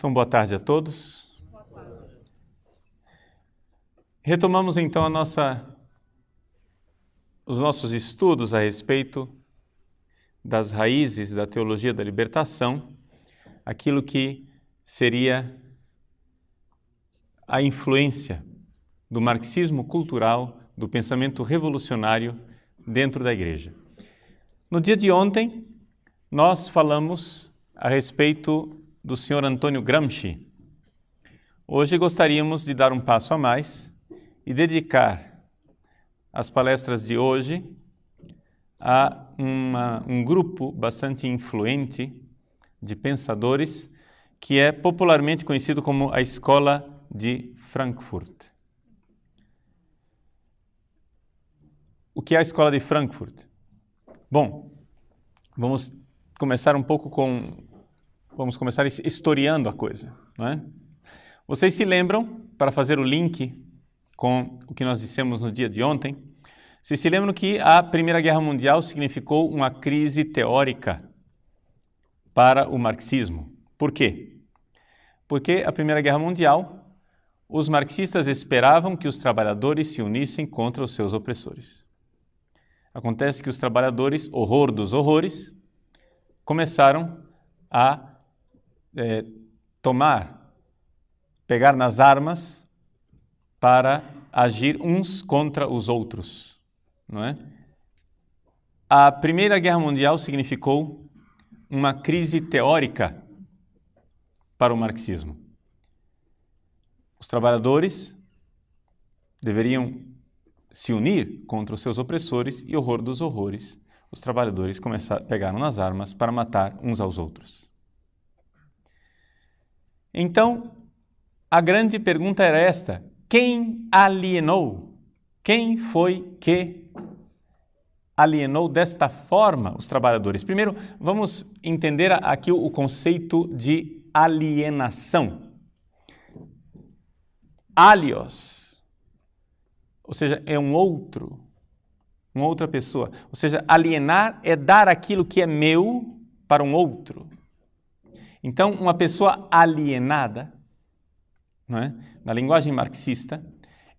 Então, boa tarde a todos. Retomamos então os nossos estudos a respeito das raízes da teologia da libertação, aquilo que seria a influência do marxismo cultural, do pensamento revolucionário dentro da igreja. No dia de ontem, nós falamos a respeito do Sr. Antônio Gramsci. Hoje gostaríamos de dar um passo a mais e dedicar as palestras de hoje a um grupo bastante influente de pensadores que é popularmente conhecido como a Escola de Frankfurt. O que é a Escola de Frankfurt? Bom, vamos começar historiando a coisa, não é? Vocês se lembram, para fazer o link com o que nós dissemos no dia de ontem, vocês se lembram que a Primeira Guerra Mundial significou uma crise teórica para o marxismo. Por quê? Porque a Primeira Guerra Mundial, os marxistas esperavam que os trabalhadores se unissem contra os seus opressores. Acontece que os trabalhadores, horror dos horrores, começaram a pegar nas armas para agir uns contra os outros, não é? A Primeira Guerra Mundial significou uma crise teórica para o marxismo. Os trabalhadores deveriam se unir contra os seus opressores e, horror dos horrores, os trabalhadores pegaram nas armas para matar uns aos outros. Então, a grande pergunta era esta: quem alienou? Quem foi que alienou desta forma os trabalhadores? Primeiro, vamos entender aqui o conceito de alienação. Alios, ou seja, é uma outra pessoa. Ou seja, alienar é dar aquilo que é meu para um outro. Então, uma pessoa alienada, não é? Na linguagem marxista,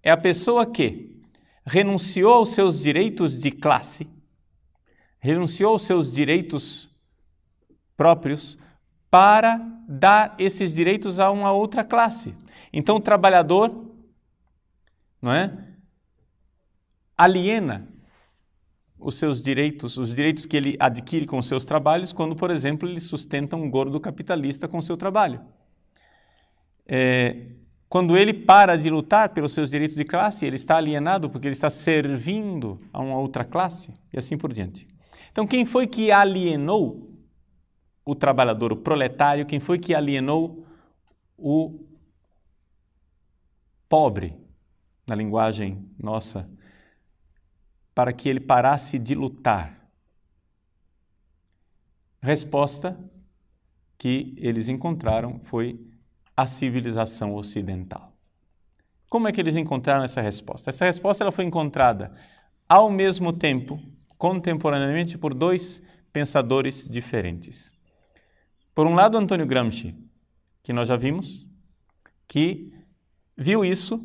é a pessoa que renunciou aos seus direitos de classe, renunciou aos seus direitos próprios para dar esses direitos a uma outra classe. Então, o trabalhador, não é? Aliena os seus direitos, os direitos que ele adquire com os seus trabalhos, quando, por exemplo, ele sustenta um gordo capitalista com o seu trabalho. Quando ele para de lutar pelos seus direitos de classe, ele está alienado porque ele está servindo a uma outra classe e assim por diante. Então, quem foi que alienou o trabalhador, o proletário? Quem foi que alienou o pobre, na linguagem nossa, para que ele parasse de lutar? A resposta que eles encontraram foi a civilização ocidental. Como é que eles encontraram essa resposta? Essa resposta ela foi encontrada ao mesmo tempo, contemporaneamente, por dois pensadores diferentes. Por um lado, Antônio Gramsci, que nós já vimos, que viu isso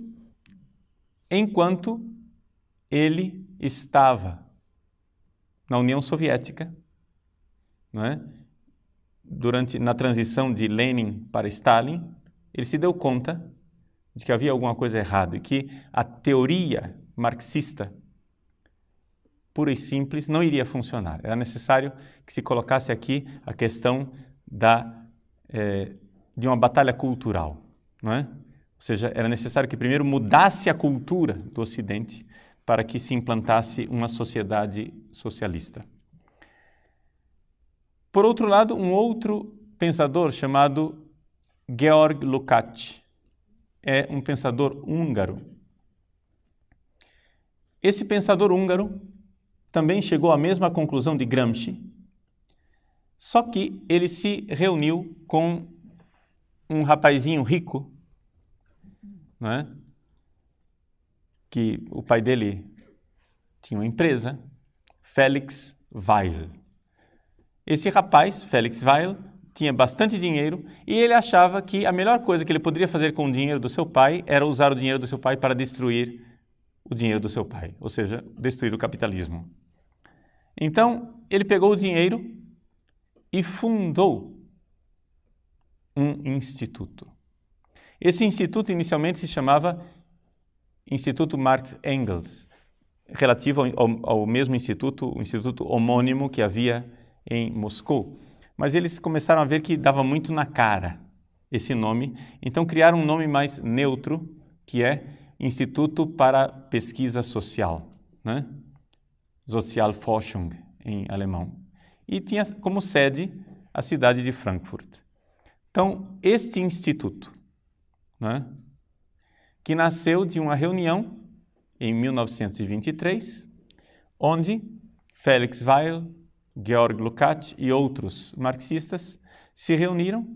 enquanto ele estava na União Soviética, não é? Na transição de Lenin para Stalin, ele se deu conta de que havia alguma coisa errada e que a teoria marxista pura e simples não iria funcionar. Era necessário que se colocasse aqui a questão de uma batalha cultural, não é? Ou seja, era necessário que primeiro mudasse a cultura do Ocidente para que se implantasse uma sociedade socialista. Por outro lado, um outro pensador chamado Georg Lukács, é um pensador húngaro. Esse pensador húngaro também chegou à mesma conclusão de Gramsci, só que ele se reuniu com um rapazinho rico, não é? Que o pai dele tinha uma empresa, Felix Weil. Esse rapaz, Felix Weil, tinha bastante dinheiro e ele achava que a melhor coisa que ele poderia fazer com o dinheiro do seu pai era usar o dinheiro do seu pai para destruir o dinheiro do seu pai, ou seja, destruir o capitalismo. Então, ele pegou o dinheiro e fundou um instituto. Esse instituto inicialmente se chamava Instituto Marx Engels, relativo ao mesmo instituto, o instituto homônimo que havia em Moscou. Mas eles começaram a ver que dava muito na cara esse nome, então criaram um nome mais neutro, que é Instituto para Pesquisa Social, né? Sozialforschung em alemão. E tinha como sede a cidade de Frankfurt. Então, este instituto, né, que nasceu de uma reunião em 1923, onde Felix Weil, Georg Lukács e outros marxistas se reuniram,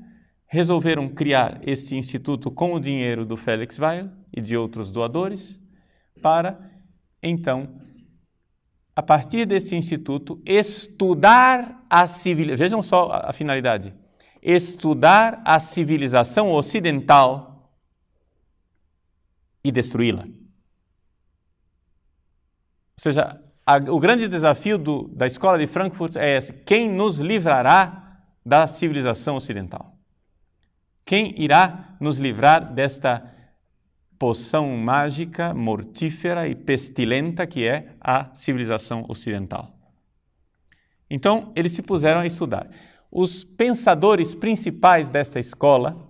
resolveram criar este instituto com o dinheiro do Felix Weil e de outros doadores, para, então, a partir desse instituto, estudar a civilização. Vejam só a finalidade. Estudar a civilização ocidental e destruí-la. Ou seja, o grande desafio da Escola de Frankfurt é esse: quem nos livrará da civilização ocidental? Quem irá nos livrar desta poção mágica, mortífera e pestilenta que é a civilização ocidental? Então, eles se puseram a estudar. Os pensadores principais desta escola,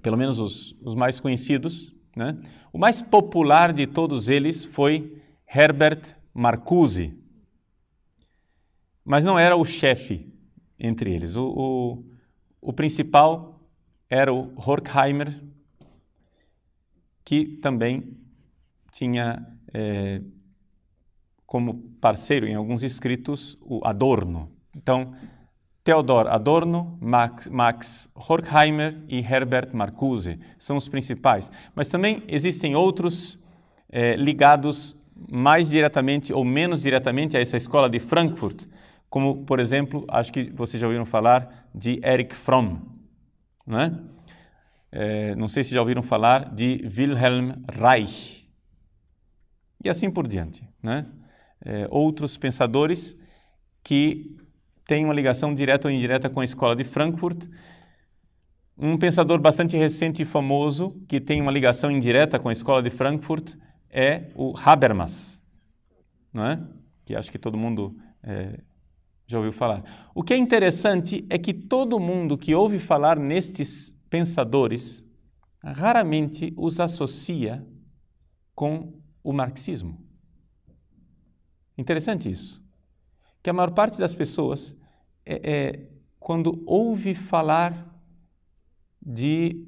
pelo menos os mais conhecidos, né? O mais popular de todos eles foi Herbert Marcuse, mas não era o chefe entre eles. O principal era o Horkheimer, que também tinha como parceiro em alguns escritos o Adorno. Então, Theodor Adorno, Max Horkheimer e Herbert Marcuse são os principais. Mas também existem outros ligados mais diretamente ou menos diretamente a essa escola de Frankfurt, como, por exemplo, acho que vocês já ouviram falar de Erich Fromm, né? Não sei se já ouviram falar de Wilhelm Reich, e assim por diante, né? Outros pensadores que têm uma ligação direta ou indireta com a escola de Frankfurt. Um pensador bastante recente e famoso que tem uma ligação indireta com a escola de Frankfurt é o Habermas, não é? Que acho que todo mundo já ouviu falar. O que é interessante é que todo mundo que ouve falar nestes pensadores raramente os associa com o marxismo. Interessante isso. Que a maior parte das pessoas, quando ouve falar de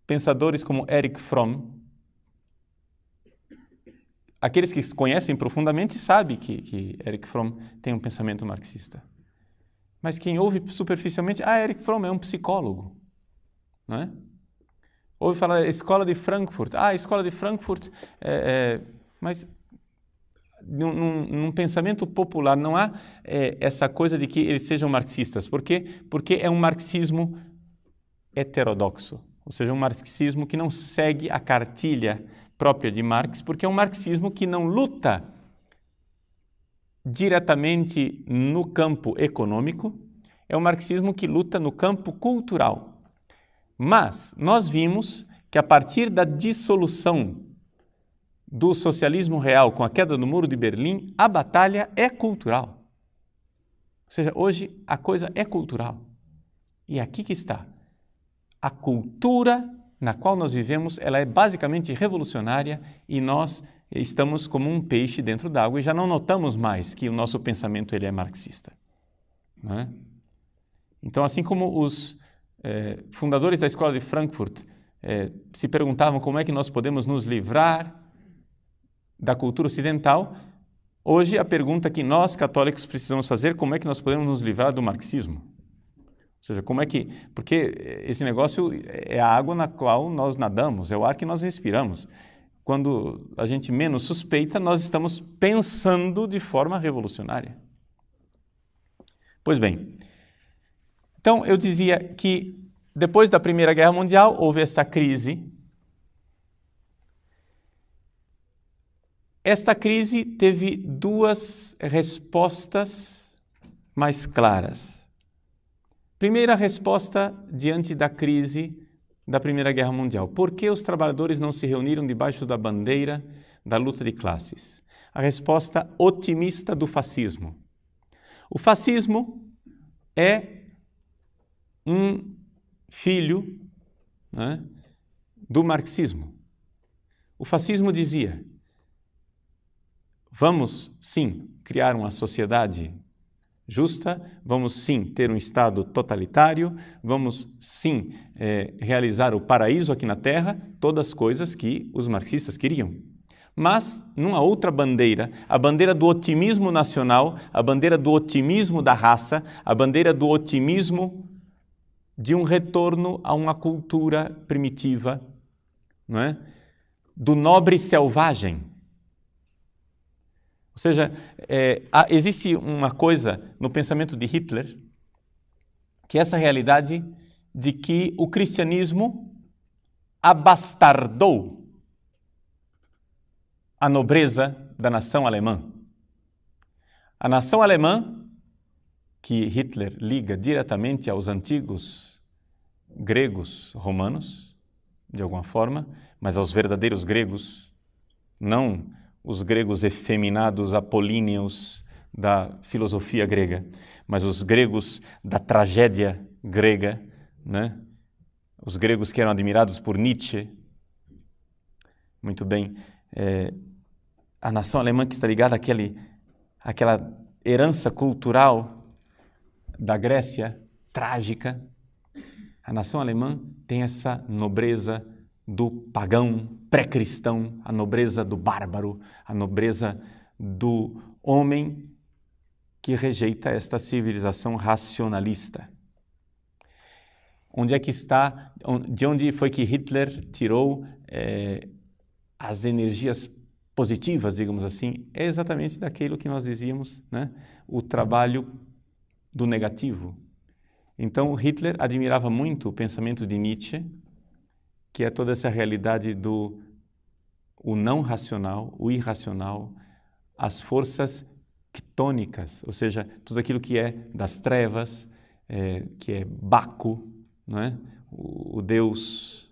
pensadores como Erich Fromm, aqueles que conhecem profundamente sabem que Erich Fromm tem um pensamento marxista. Mas quem ouve superficialmente, Erich Fromm é um psicólogo, não é? Ouve falar escola de Frankfurt, a escola de Frankfurt, mas num pensamento popular não há essa coisa de que eles sejam marxistas. Por quê? Porque é um marxismo heterodoxo, ou seja, um marxismo que não segue a cartilha própria de Marx, porque é um marxismo que não luta diretamente no campo econômico, é um marxismo que luta no campo cultural. Mas nós vimos que a partir da dissolução do socialismo real com a queda do Muro de Berlim, a batalha é cultural. Ou seja, hoje a coisa é cultural. E aqui que está. A cultura na qual nós vivemos, ela é basicamente revolucionária e nós estamos como um peixe dentro d'água e já não notamos mais que o nosso pensamento ele é marxista, não é? Então, assim como os fundadores da escola de Frankfurt se perguntavam como é que nós podemos nos livrar da cultura ocidental, hoje a pergunta que nós católicos precisamos fazer, como é que nós podemos nos livrar do marxismo? Ou seja, porque esse negócio é a água na qual nós nadamos, é o ar que nós respiramos. Quando a gente menos suspeita, nós estamos pensando de forma revolucionária. Pois bem, Então, eu dizia que depois da Primeira Guerra Mundial houve essa crise. Esta crise teve duas respostas mais claras. Primeira resposta diante da crise da Primeira Guerra Mundial. Por que os trabalhadores não se reuniram debaixo da bandeira da luta de classes? A resposta otimista do fascismo. O fascismo é um filho, né, do marxismo. O fascismo dizia: vamos sim criar uma sociedade justa, vamos sim ter um Estado totalitário, vamos sim realizar o paraíso aqui na Terra, todas as coisas que os marxistas queriam. Mas, numa outra bandeira, a bandeira do otimismo nacional, a bandeira do otimismo da raça, a bandeira do otimismo de um retorno a uma cultura primitiva, não é? Do nobre selvagem. Ou seja, existe uma coisa no pensamento de Hitler, que é essa realidade de que o cristianismo abastardou a nobreza da nação alemã. A nação alemã, que Hitler liga diretamente aos antigos gregos romanos, de alguma forma, mas aos verdadeiros gregos, não os gregos efeminados apolíneos da filosofia grega, mas os gregos da tragédia grega, né? Os gregos que eram admirados por Nietzsche. Muito bem. A nação alemã que está ligada àquela herança cultural da Grécia trágica. A nação alemã tem essa nobreza do pagão pré-cristão, a nobreza do bárbaro, a nobreza do homem que rejeita esta civilização racionalista. Onde é que está, de onde foi que Hitler tirou as energias positivas, digamos assim? É exatamente daquilo que nós dizíamos, né? O trabalho do negativo. Então, Hitler admirava muito o pensamento de Nietzsche, que é toda essa realidade do o não racional, o irracional, as forças quitônicas, ou seja, tudo aquilo que é das trevas, que é Baco, não é? O deus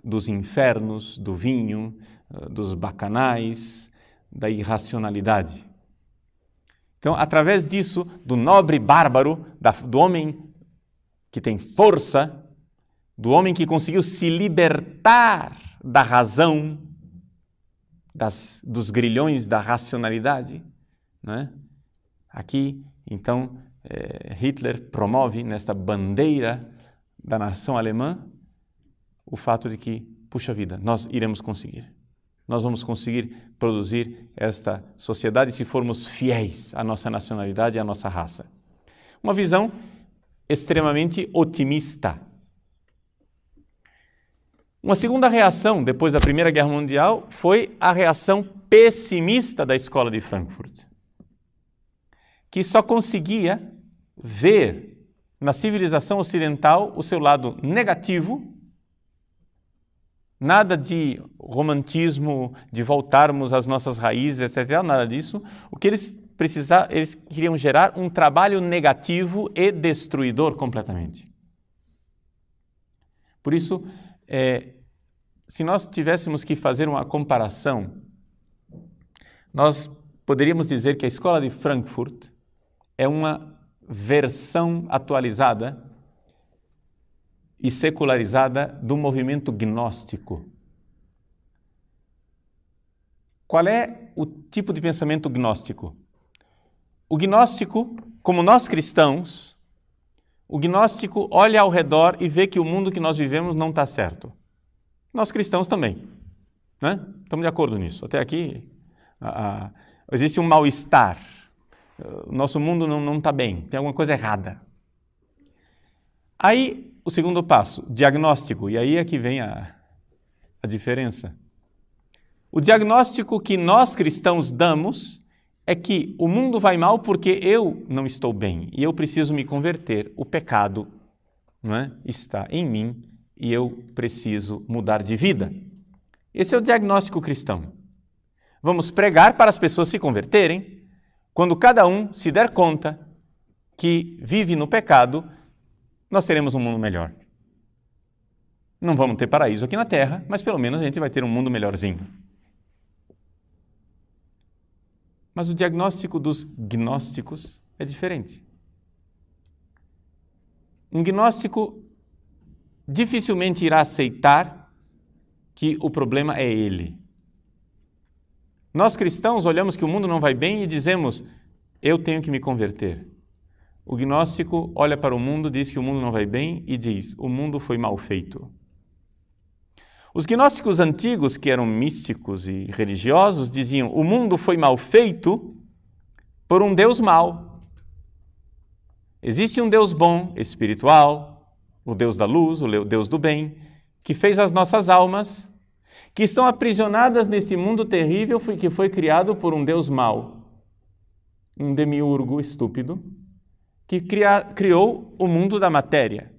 dos infernos, do vinho, dos bacanais, da irracionalidade. Então, através disso, do nobre bárbaro, do homem que tem força, do homem que conseguiu se libertar da razão, dos grilhões da racionalidade, né? Aqui, então, Hitler promove nesta bandeira da nação alemã o fato de que, puxa vida, nós iremos conseguir. Nós vamos conseguir produzir esta sociedade se formos fiéis à nossa nacionalidade e à nossa raça. Uma visão extremamente otimista. Uma segunda reação, depois da Primeira Guerra Mundial, foi a reação pessimista da Escola de Frankfurt, que só conseguia ver na civilização ocidental o seu lado negativo, nada de romantismo, de voltarmos às nossas raízes, etc., nada disso. O que eles queriam gerar um trabalho negativo e destruidor completamente. Por isso, se nós tivéssemos que fazer uma comparação, nós poderíamos dizer que a Escola de Frankfurt é uma versão atualizada e secularizada do movimento gnóstico. Qual é o tipo de pensamento gnóstico? O gnóstico, como nós cristãos, o gnóstico olha ao redor e vê que o mundo que nós vivemos não está certo. Nós cristãos também, né? Estamos de acordo nisso. Até aqui existe um mal-estar. O nosso mundo não está bem, tem alguma coisa errada. Aí, o segundo passo, diagnóstico, e aí é que vem a diferença. O diagnóstico que nós cristãos damos é que o mundo vai mal porque eu não estou bem e eu preciso me converter. O pecado, não é, está em mim e eu preciso mudar de vida. Esse é o diagnóstico cristão. Vamos pregar para as pessoas se converterem. Quando cada um se der conta que vive no pecado, nós teremos um mundo melhor. Não vamos ter paraíso aqui na Terra, mas pelo menos a gente vai ter um mundo melhorzinho. Mas o diagnóstico dos gnósticos é diferente. Um gnóstico dificilmente irá aceitar que o problema é ele. Nós cristãos olhamos que o mundo não vai bem e dizemos, eu tenho que me converter. O gnóstico olha para o mundo, diz que o mundo não vai bem e diz, o mundo foi mal feito. Os gnósticos antigos, que eram místicos e religiosos, diziam, o mundo foi mal feito por um Deus mau. Existe um Deus bom, espiritual, o Deus da luz, o Deus do bem, que fez as nossas almas, que estão aprisionadas nesse mundo terrível que foi criado por um Deus mau, um demiurgo estúpido, que criou o mundo da matéria.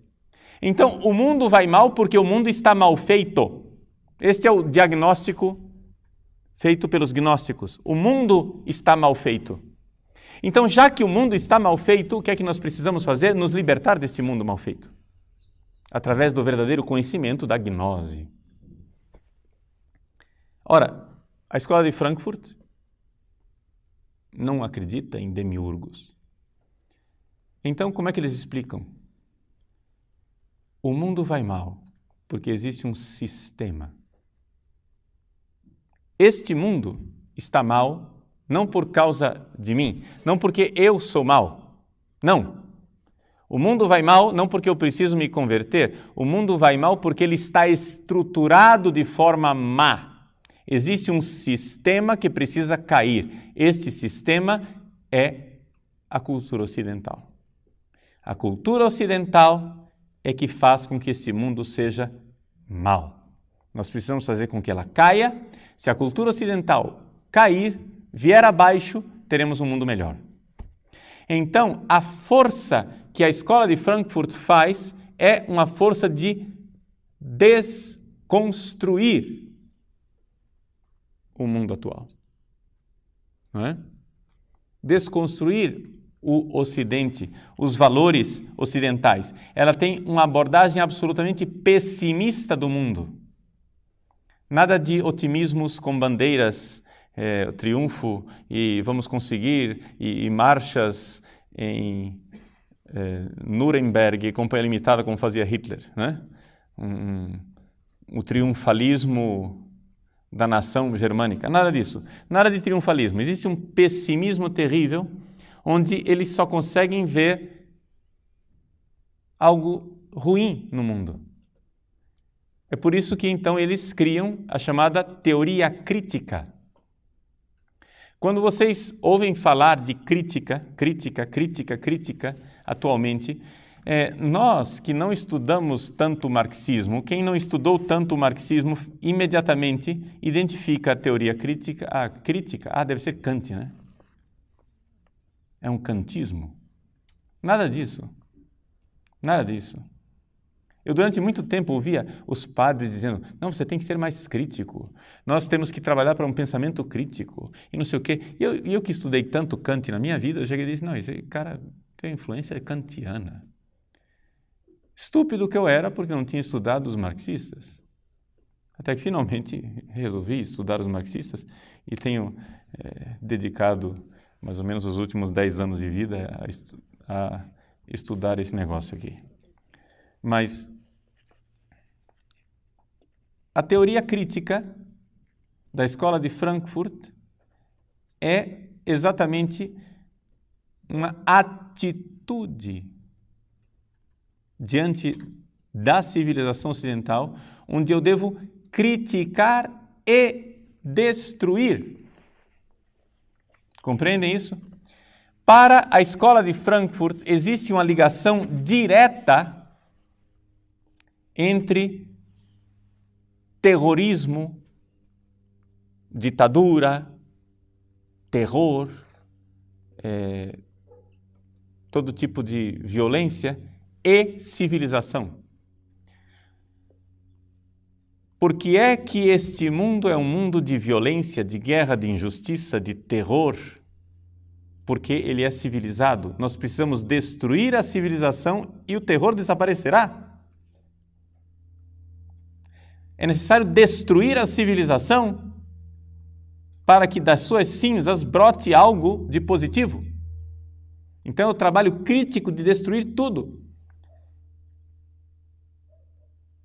Então, o mundo vai mal porque o mundo está mal feito. Este é o diagnóstico feito pelos gnósticos. O mundo está mal feito. Então, já que o mundo está mal feito, o que é que nós precisamos fazer? Nos libertar desse mundo mal feito. Através do verdadeiro conhecimento da gnose. Ora, a escola de Frankfurt não acredita em demiurgos. Então, como é que eles explicam? O mundo vai mal porque existe um sistema. Este mundo está mal não por causa de mim, não porque eu sou mal. Não. O mundo vai mal não porque eu preciso me converter. O mundo vai mal porque ele está estruturado de forma má. Existe um sistema que precisa cair. Este sistema é a cultura ocidental. A cultura ocidental é que faz com que esse mundo seja mal. Nós precisamos fazer com que ela caia. Se a cultura ocidental cair, vier abaixo, teremos um mundo melhor. Então, a força que a escola de Frankfurt faz é uma força de desconstruir o mundo atual. Não é? Desconstruir o Ocidente, os valores ocidentais. Ela tem uma abordagem absolutamente pessimista do mundo. Nada de otimismos com bandeiras, triunfo e vamos conseguir, e marchas em Nuremberg, companhia limitada, como fazia Hitler, né? O triunfalismo da nação germânica, nada disso, nada de triunfalismo. Existe um pessimismo terrível, onde eles só conseguem ver algo ruim no mundo. É por isso que então eles criam a chamada teoria crítica. Quando vocês ouvem falar de crítica atualmente, nós que não estudamos tanto marxismo, quem não estudou tanto marxismo, imediatamente identifica a teoria crítica, deve ser Kant, né? É um kantismo. Nada disso. Nada disso. Eu durante muito tempo ouvia os padres dizendo, não, você tem que ser mais crítico, nós temos que trabalhar para um pensamento crítico, e não sei o quê. E eu que estudei tanto Kant na minha vida, eu cheguei e disse, não, esse cara tem influência kantiana. Estúpido que eu era, porque não tinha estudado os marxistas. Até que finalmente resolvi estudar os marxistas e tenho dedicado mais ou menos os últimos 10 anos de vida a estudar esse negócio aqui. Mas a teoria crítica da escola de Frankfurt é exatamente uma atitude diante da civilização ocidental, onde eu devo criticar e destruir. Compreendem isso? Para a escola de Frankfurt existe uma ligação direta entre terrorismo, ditadura, terror, todo tipo de violência e civilização. Por que é que este mundo é um mundo de violência, de guerra, de injustiça, de terror? Porque ele é civilizado. Nós precisamos destruir a civilização e o terror desaparecerá. É necessário destruir a civilização para que das suas cinzas brote algo de positivo. Então é o trabalho crítico de destruir tudo.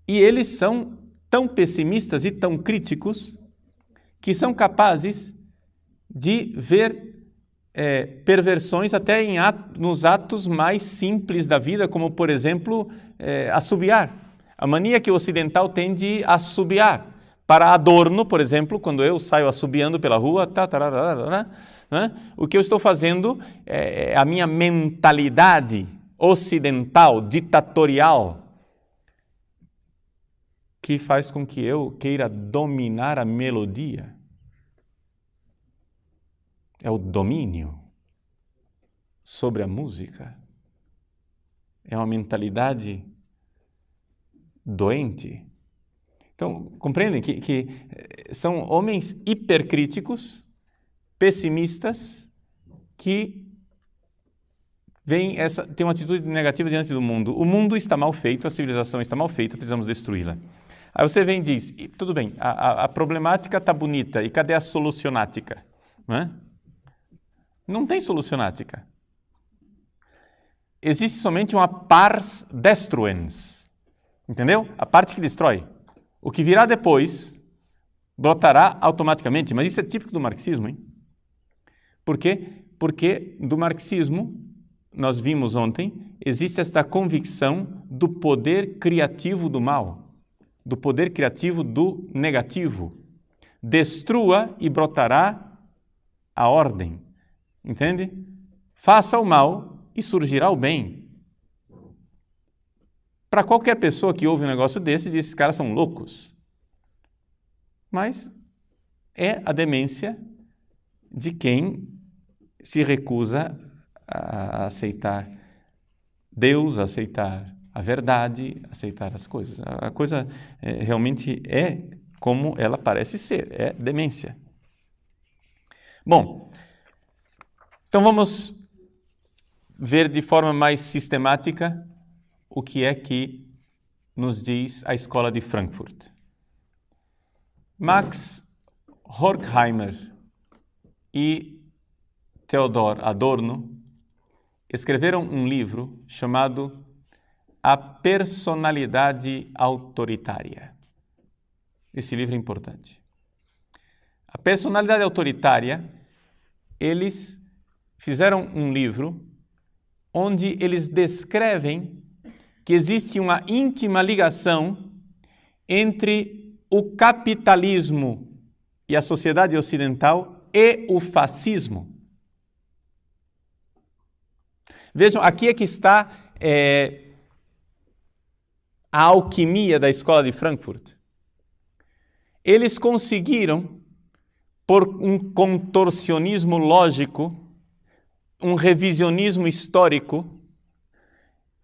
E eles são tão pessimistas e tão críticos que são capazes de ver perversões até nos atos mais simples da vida, como, por exemplo, assobiar. A mania que o ocidental tem de assobiar. Para adorno, por exemplo, quando eu saio assobiando pela rua, o que eu estou fazendo é a minha mentalidade ocidental, ditatorial, que faz com que eu queira dominar a melodia. É o domínio sobre a música. É uma mentalidade doente. Então, compreendem que são homens hipercríticos, pessimistas, que têm uma atitude negativa diante do mundo. O mundo está mal feito, a civilização está mal feita, precisamos destruí-la. Aí você vem e diz, tudo bem, a problemática está bonita, e cadê a solucionática? Não é? Não tem solucionática. Existe somente uma pars destruens. Entendeu? A parte que destrói. O que virá depois brotará automaticamente. Mas isso é típico do marxismo, hein? Por quê? Porque do marxismo, nós vimos ontem, existe esta convicção do poder criativo do mal, do poder criativo do negativo. Destrua e brotará a ordem. Entende? Faça o mal e surgirá o bem. Para qualquer pessoa que ouve um negócio desse, diz, esses caras são loucos. Mas é a demência de quem se recusa a aceitar Deus, a aceitar a verdade, a aceitar as coisas. A coisa realmente é como ela parece ser, é demência. Bom, então vamos ver de forma mais sistemática o que é que nos diz a Escola de Frankfurt. Max Horkheimer e Theodor Adorno escreveram um livro chamado A Personalidade Autoritária. Esse livro é importante. A personalidade autoritária, eles fizeram um livro onde eles descrevem que existe uma íntima ligação entre o capitalismo e a sociedade ocidental e o fascismo. Vejam, aqui é que está a alquimia da Escola de Frankfurt. Eles conseguiram, por um contorcionismo lógico, um revisionismo histórico,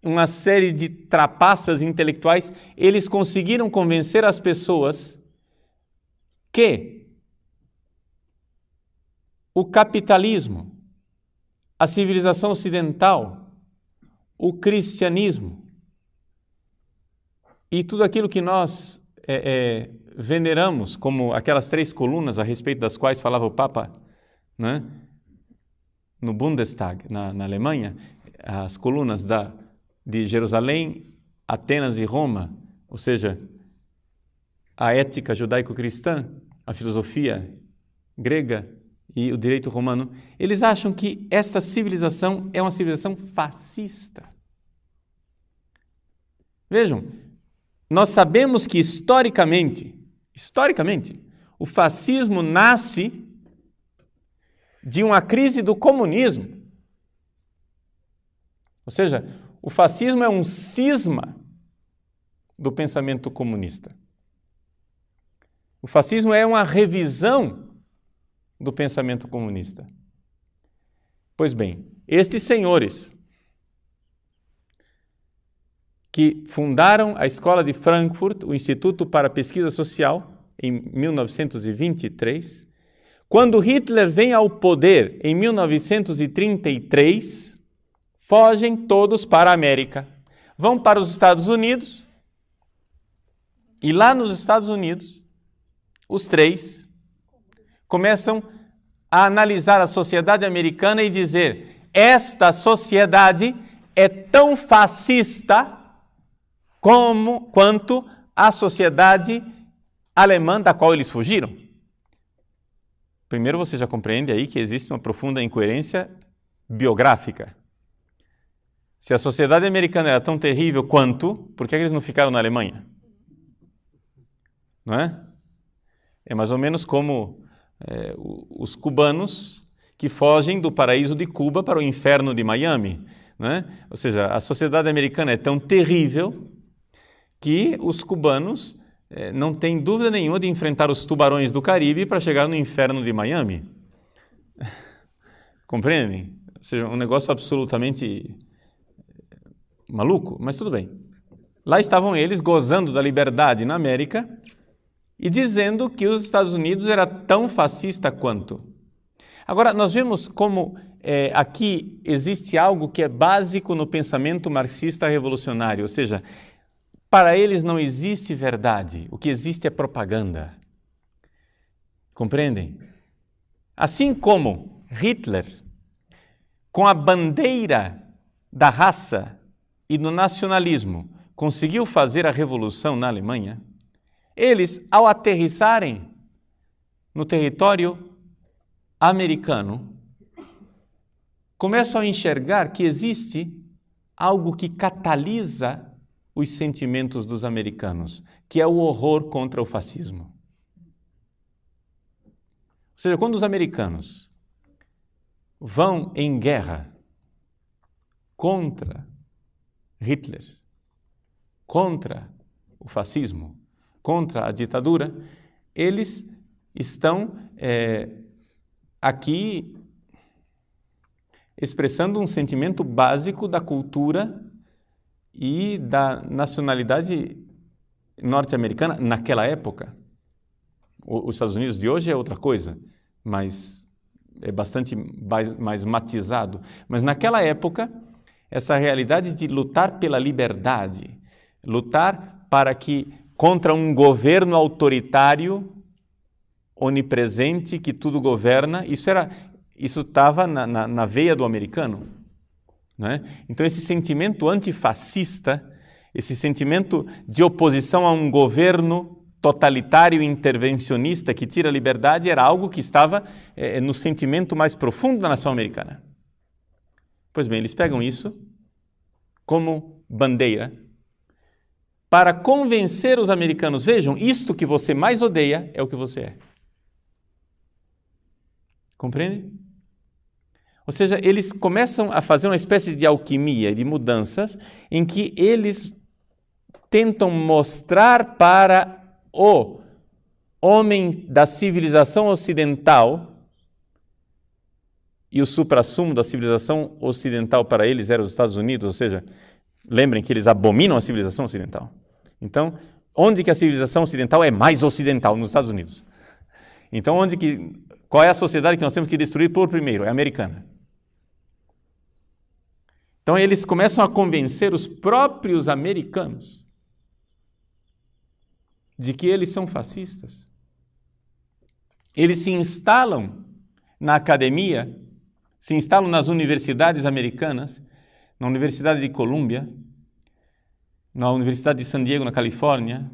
uma série de trapaças intelectuais, eles conseguiram convencer as pessoas que o capitalismo, a civilização ocidental, o cristianismo e tudo aquilo que nós veneramos como aquelas 3 colunas a respeito das quais falava o Papa, né? No Bundestag, na Alemanha, as colunas de Jerusalém, Atenas e Roma, ou seja, a ética judaico-cristã, a filosofia grega e o direito romano, eles acham que essa civilização é uma civilização fascista. Vejam, nós sabemos que historicamente, o fascismo nasce de uma crise do comunismo. Ou seja, o fascismo é um cisma do pensamento comunista. O fascismo é uma revisão do pensamento comunista. Pois bem, estes senhores que fundaram a Escola de Frankfurt, o Instituto para a Pesquisa Social, em 1923, quando Hitler vem ao poder em 1933, fogem todos para a América. Vão para os Estados Unidos, e lá nos Estados Unidos, os três começam a analisar a sociedade americana e dizer: esta sociedade é tão fascista quanto a sociedade alemã da qual eles fugiram. Primeiro, você já compreende aí que existe uma profunda incoerência biográfica. Se a sociedade americana era tão terrível quanto, por que eles não ficaram na Alemanha? Não é? É mais ou menos como os cubanos que fogem do paraíso de Cuba para o inferno de Miami. Não é? Ou seja, a sociedade americana é tão terrível que os cubanos não têm dúvida nenhuma de enfrentar os tubarões do Caribe para chegar no inferno de Miami. Compreendem? Ou seja, um negócio absolutamente maluco, mas tudo bem. Lá estavam eles gozando da liberdade na América e dizendo que os Estados Unidos era tão fascista quanto. Agora, nós vemos como aqui existe algo que é básico no pensamento marxista revolucionário, ou seja, para eles não existe verdade, o que existe é propaganda. Compreendem? Assim como Hitler, com a bandeira da raça e do nacionalismo, conseguiu fazer a revolução na Alemanha, eles, ao aterrissarem no território americano, começam a enxergar que existe algo que catalisa os sentimentos dos americanos, que é o horror contra o fascismo. Ou seja, quando os americanos vão em guerra contra Hitler, contra o fascismo, contra a ditadura, eles estão aqui expressando um sentimento básico da cultura e da nacionalidade norte-americana naquela época. Os Estados Unidos de hoje é outra coisa, mas é bastante mais matizado. Mas naquela época, essa realidade de lutar pela liberdade, lutar para que contra um governo autoritário, onipresente, que tudo governa, isso estava na veia do americano. Não é? Então, esse sentimento antifascista, esse sentimento de oposição a um governo totalitário e intervencionista que tira a liberdade, era algo que estava no sentimento mais profundo da nação americana. Pois bem, eles pegam isso como bandeira para convencer os americanos: vejam, isto que você mais odeia é o que você é. Compreende? Ou seja, eles começam a fazer uma espécie de alquimia, de mudanças, em que eles tentam mostrar para o homem da civilização ocidental, e o suprassumo da civilização ocidental para eles era os Estados Unidos, ou seja, lembrem que eles abominam a civilização ocidental. Então, onde que a civilização ocidental é mais ocidental? Nos Estados Unidos. Então, qual é a sociedade que nós temos que destruir por primeiro? É a americana. Então, eles começam a convencer os próprios americanos de que eles são fascistas. Eles se instalam na academia, se instalam nas universidades americanas, na Universidade de Colômbia, na Universidade de San Diego, na Califórnia,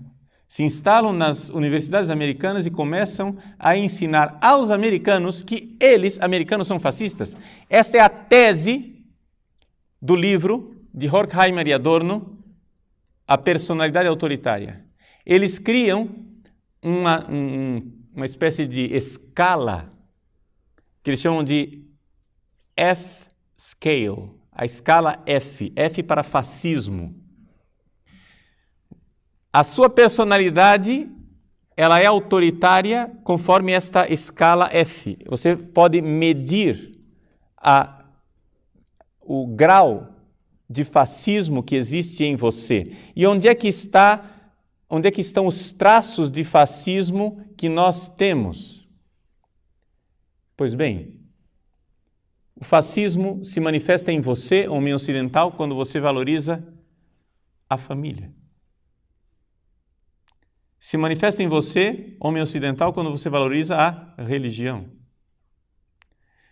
se instalam nas universidades americanas e começam a ensinar aos americanos que eles, americanos, são fascistas. Esta é a tese do livro de Horkheimer e Adorno, A Personalidade Autoritária. Eles criam uma espécie de escala que eles chamam de F-scale, a escala F, F para fascismo. A sua personalidade, ela é autoritária conforme esta escala F. Você pode medir a o grau de fascismo que existe em você? E onde é que estão os traços de fascismo que nós temos? Pois bem, o fascismo se manifesta em você, homem ocidental, quando você valoriza a família. Se manifesta em você, homem ocidental, quando você valoriza a religião.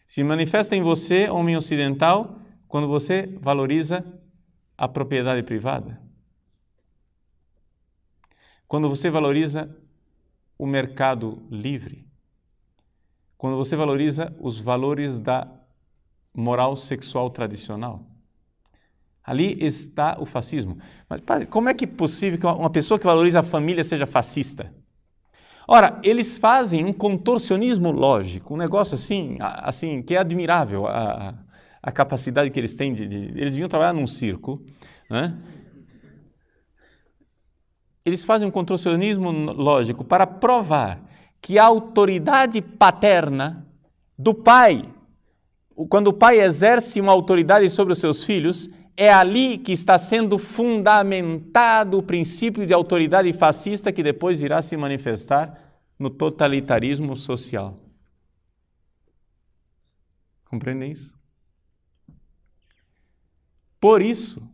Se manifesta em você, homem ocidental, quando você valoriza a propriedade privada. Quando você valoriza o mercado livre. Quando você valoriza os valores da moral sexual tradicional. Ali está o fascismo. Mas padre, como é que é possível que uma pessoa que valoriza a família seja fascista? Ora, eles fazem um contorcionismo lógico, um negócio assim que é admirável, a capacidade que eles têm eles deviam trabalhar num circo, né? Eles fazem um contorcionismo lógico para provar que a autoridade paterna do pai, quando o pai exerce uma autoridade sobre os seus filhos, é ali que está sendo fundamentado o princípio de autoridade fascista que depois irá se manifestar no totalitarismo social. Compreendem isso? Por isso,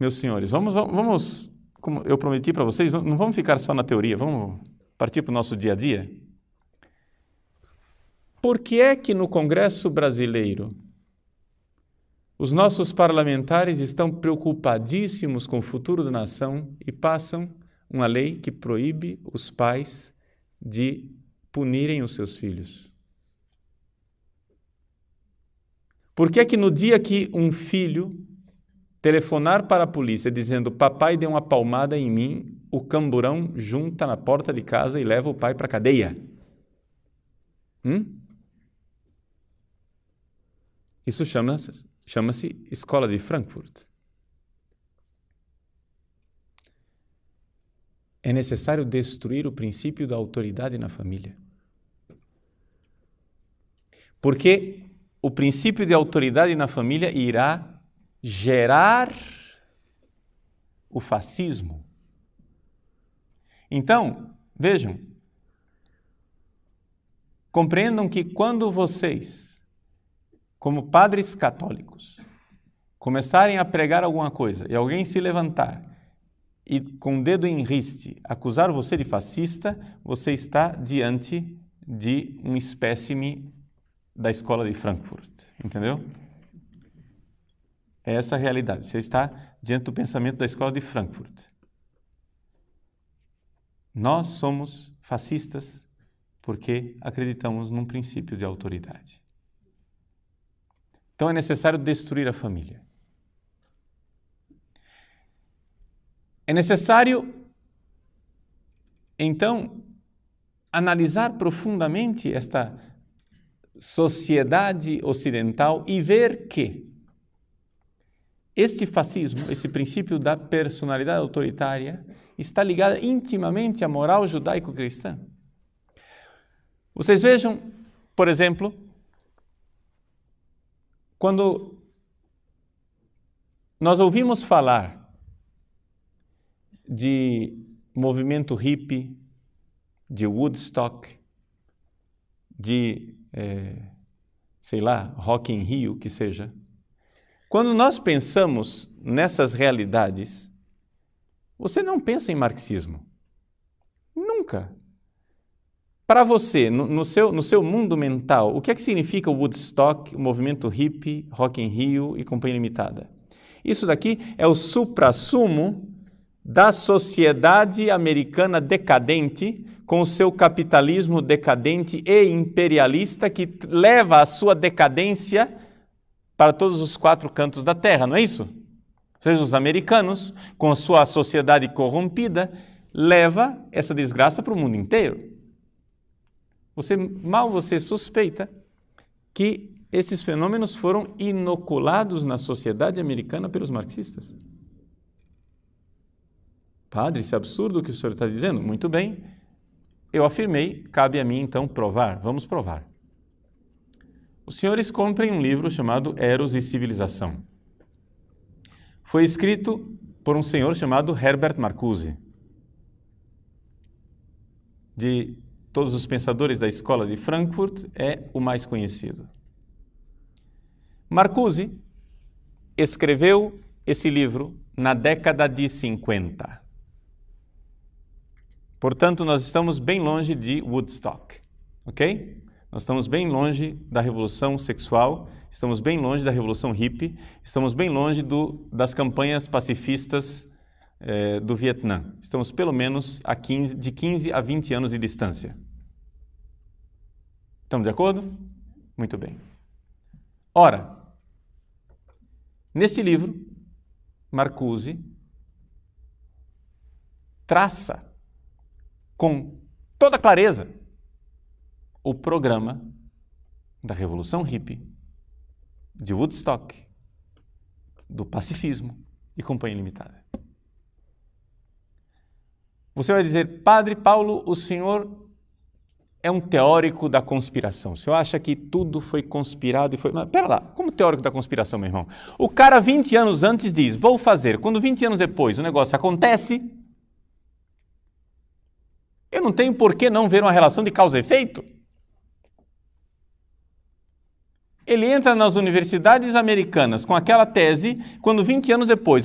meus senhores, vamos, como eu prometi para vocês, não vamos ficar só na teoria, vamos partir para o nosso dia a dia. Por que é que no Congresso brasileiro os nossos parlamentares estão preocupadíssimos com o futuro da nação e passam uma lei que proíbe os pais de punirem os seus filhos? Por que é que no dia que um filho telefonar para a polícia dizendo papai deu uma palmada em mim, o camburão junta na porta de casa e leva o pai para a cadeia? Isso chama-se Escola de Frankfurt. É necessário destruir o princípio da autoridade na família. Porque o princípio de autoridade na família irá gerar o fascismo. Então, vejam, compreendam que quando vocês, como padres católicos, começarem a pregar alguma coisa e alguém se levantar e com o dedo em riste acusar você de fascista, você está diante de um espécime da Escola de Frankfurt, entendeu? É essa a realidade. Você está diante do pensamento da Escola de Frankfurt. Nós somos fascistas porque acreditamos num princípio de autoridade. Então é necessário destruir a família. É necessário, então, analisar profundamente esta sociedade ocidental e ver que este fascismo, esse princípio da personalidade autoritária, está ligado intimamente à moral judaico-cristã. Vocês vejam, por exemplo, quando nós ouvimos falar de movimento hippie, de Woodstock, de, Rock in Rio, que seja. Quando nós pensamos nessas realidades, você não pensa em marxismo. Nunca. Para você, no seu mundo mental, o que é que significa o Woodstock, o movimento hippie, Rock in Rio e Companhia Limitada? Isso daqui é o suprassumo da sociedade americana decadente, com o seu capitalismo decadente e imperialista, que leva a sua decadência para todos os quatro cantos da terra, não é isso? Ou seja, os americanos, com a sua sociedade corrompida, leva essa desgraça para o mundo inteiro. Você suspeita que esses fenômenos foram inoculados na sociedade americana pelos marxistas. Padre, isso é absurdo o que o senhor está dizendo? Muito bem, eu afirmei, cabe a mim então provar. Vamos provar. Os senhores comprem um livro chamado Eros e Civilização. foi escrito por um senhor chamado Herbert Marcuse. De todos os pensadores da escola de Frankfurt, é o mais conhecido. Marcuse escreveu esse livro na década de 50. Portanto, nós estamos bem longe de Woodstock, ok? Nós estamos bem longe da revolução sexual, estamos bem longe da revolução hippie, estamos bem longe das campanhas pacifistas do Vietnã. Estamos pelo menos de 15 a 20 anos de distância. Estamos de acordo? Muito bem. Ora, nesse livro, Marcuse traça com toda clareza o programa da Revolução Hippie, de Woodstock, do pacifismo e Companhia Limitada. Você vai dizer, Padre Paulo, o senhor é um teórico da conspiração. O senhor acha que tudo foi conspirado e foi... Mas pera lá, como teórico da conspiração, meu irmão? O cara 20 anos antes diz, vou fazer. Quando 20 anos depois o negócio acontece, eu não tenho por que não ver uma relação de causa e efeito. Ele entra nas universidades americanas com aquela tese, quando 20 anos depois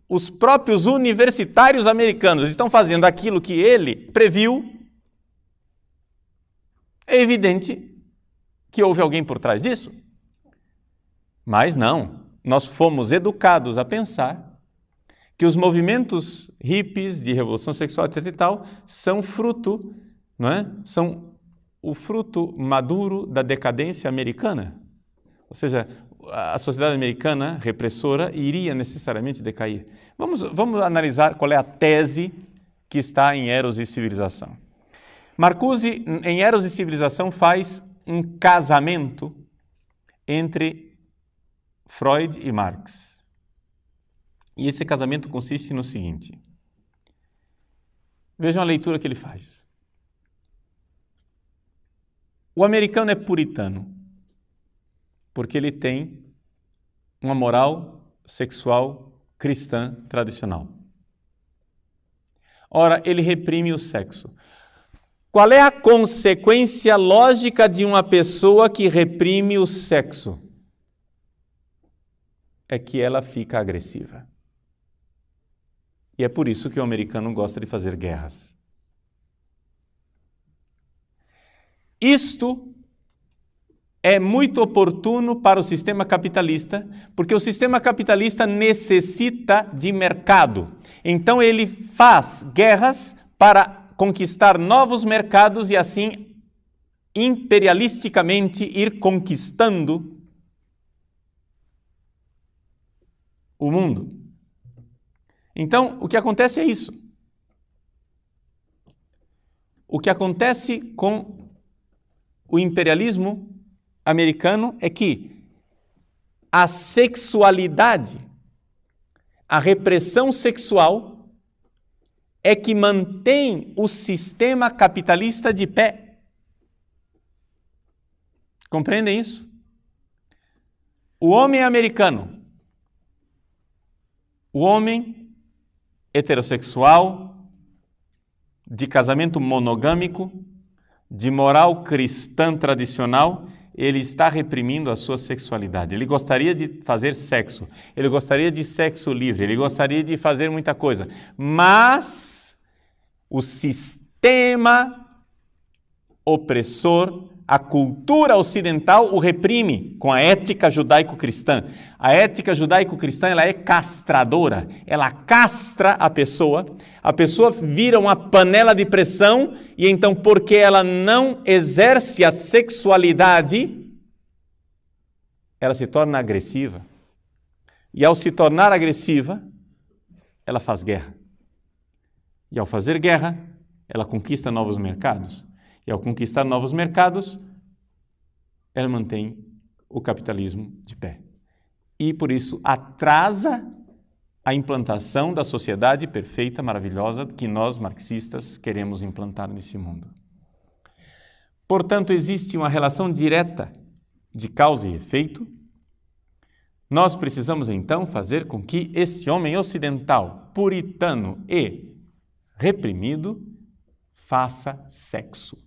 os próprios universitários americanos estão fazendo aquilo que ele previu, é evidente que houve alguém por trás disso. Mas não, nós fomos educados a pensar que os movimentos hippies de revolução sexual, etc. e tal, são fruto, não é? São o fruto maduro da decadência americana. Ou seja, a sociedade americana repressora iria necessariamente decair. Vamos analisar qual é a tese que está em Eros e Civilização. Marcuse, em Eros e Civilização, faz um casamento entre Freud e Marx. E esse casamento consiste no seguinte. Vejam a leitura que ele faz. O americano é puritano, porque ele tem uma moral sexual cristã tradicional. Ora, ele reprime o sexo. Qual é a consequência lógica de uma pessoa que reprime o sexo? É que ela fica agressiva. E é por isso que o americano gosta de fazer guerras. Isto é muito oportuno para o sistema capitalista, porque o sistema capitalista necessita de mercado. Então ele faz guerras para conquistar novos mercados e assim imperialisticamente ir conquistando o mundo. Então, o que acontece é isso. O que acontece com o imperialismo americano é que a sexualidade, a repressão sexual, é que mantém o sistema capitalista de pé. Compreendem isso? O homem americano, o homem heterossexual, de casamento monogâmico, de moral cristã tradicional, ele está reprimindo a sua sexualidade. Ele gostaria de fazer sexo, ele gostaria de sexo livre, ele gostaria de fazer muita coisa, mas o sistema opressor, a cultura ocidental o reprime com a ética judaico-cristã. A ética judaico-cristã ela é castradora, ela castra a pessoa vira uma panela de pressão e então porque ela não exerce a sexualidade, ela se torna agressiva. E ao se tornar agressiva, ela faz guerra. E ao fazer guerra, ela conquista novos mercados. E ao conquistar novos mercados, ela mantém o capitalismo de pé. E por isso atrasa a implantação da sociedade perfeita, maravilhosa, que nós marxistas queremos implantar nesse mundo. Portanto, existe uma relação direta de causa e efeito Nós precisamos então fazer com que esse homem ocidental, puritano e reprimido, faça sexo.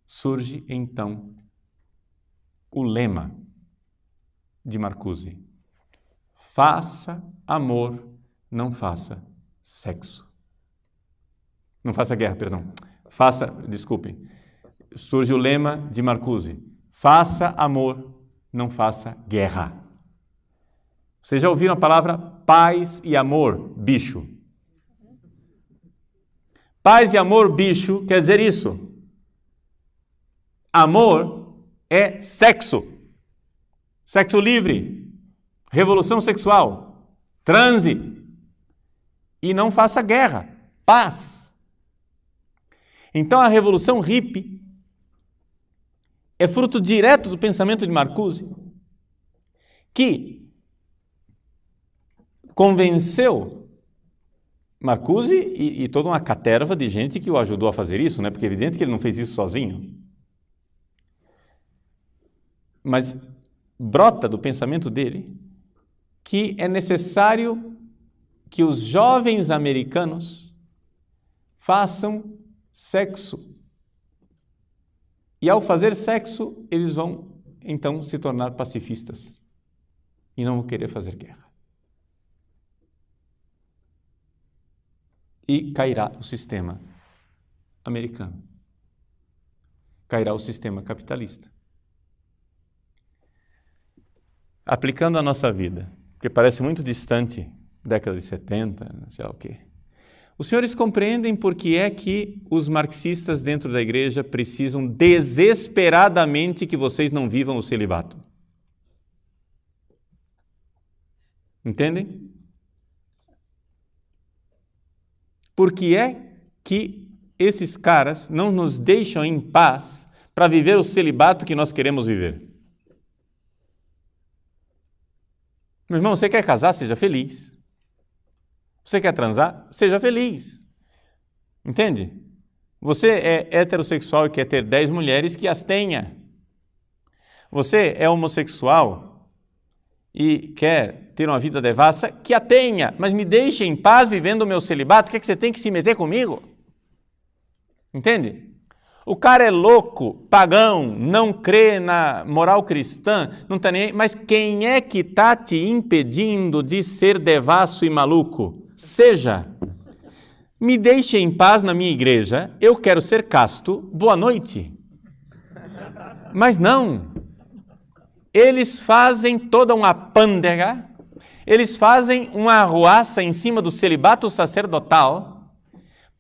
Surge então o lema de Marcuse: faça amor, não faça sexo. Não faça guerra, perdão. Surge o lema de Marcuse: faça amor, não faça guerra. Vocês já ouviram a palavra paz e amor, bicho? Paz e amor, bicho, quer dizer isso. Amor é sexo. Sexo livre. Revolução sexual. Transe. E não faça guerra. Paz. Então a revolução hippie é fruto direto do pensamento de Marcuse, que convenceu Marcuse e toda uma caterva de gente que o ajudou a fazer isso, né? Porque é evidente que ele não fez isso sozinho. Mas brota do pensamento dele que é necessário que os jovens americanos façam sexo. E ao fazer sexo, eles vão então se tornar pacifistas e não vão querer fazer guerra. E cairá o sistema americano. Cairá o sistema capitalista. Aplicando a nossa vida, porque parece muito distante, década de 70, não sei lá o quê. Os senhores compreendem por que é que os marxistas dentro da igreja precisam desesperadamente que vocês não vivam o celibato? Entendem? Por que é que esses caras não nos deixam em paz para viver o celibato que nós queremos viver? Meu irmão, você quer casar? Seja feliz. Você quer transar? Seja feliz. Entende? Você é heterossexual e quer ter 10 mulheres, que as tenha. Você é homossexual e quer ter uma vida devassa, que a tenha. Mas me deixe em paz vivendo o meu celibato. O que é que você tem que se meter comigo? Entende? O cara é louco, pagão, não crê na moral cristã, não está nem aí. Mas quem é que está te impedindo de ser devasso e maluco? Seja. Me deixe em paz na minha igreja, eu quero ser casto, boa noite. Mas não. Eles fazem toda uma pândega, eles fazem uma arruaça em cima do celibato sacerdotal,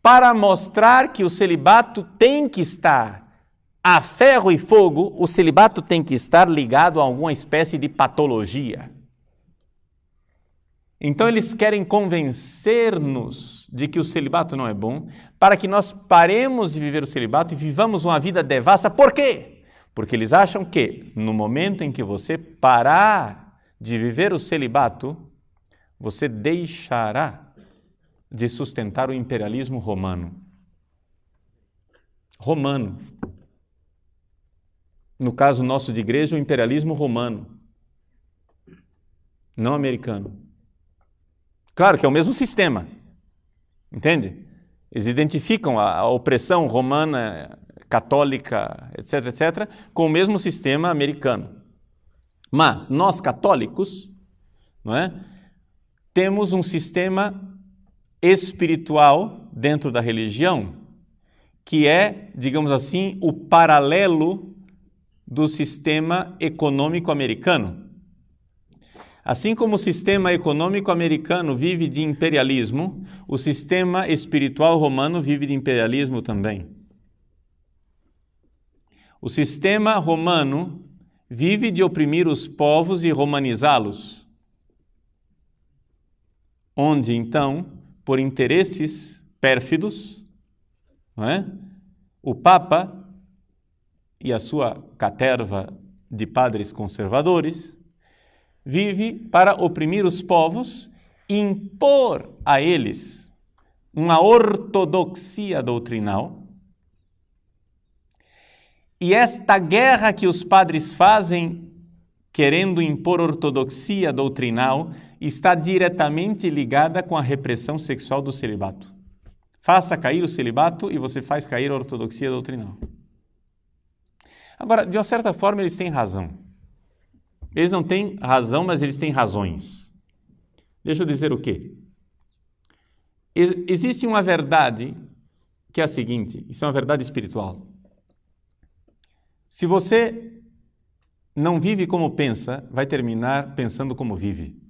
para mostrar que o celibato tem que estar a ferro e fogo, o celibato tem que estar ligado a alguma espécie de patologia. Então eles querem convencer-nos de que o celibato não é bom, para que nós paremos de viver o celibato e vivamos uma vida devassa. Por quê? Porque eles acham que no momento em que você parar de viver o celibato, você deixará de sustentar o imperialismo romano. Romano. No caso nosso de igreja, o imperialismo romano. Não americano. Claro que é o mesmo sistema. Entende? Eles identificam a opressão romana, católica, etc., etc., com o mesmo sistema americano. Mas nós, católicos, não é? Temos um sistema espiritual dentro da religião, que é, digamos assim, o paralelo do sistema econômico americano. Assim como o sistema econômico americano vive de imperialismo, o sistema espiritual romano vive de imperialismo também. O sistema romano vive de oprimir os povos e romanizá-los, onde, então, por interesses pérfidos, não é? O Papa e a sua caterva de padres conservadores vive para oprimir os povos e impor a eles uma ortodoxia doutrinal. E esta guerra que os padres fazem querendo impor ortodoxia doutrinal, está diretamente ligada com a repressão sexual do celibato. Faça cair o celibato e você faz cair a ortodoxia doutrinal. Agora, de uma certa forma, eles têm razão. Eles não têm razão, mas eles têm razões. Deixa eu dizer o quê? Existe uma verdade que é a seguinte, isso é uma verdade espiritual. Se você não vive como pensa, vai terminar pensando como vive.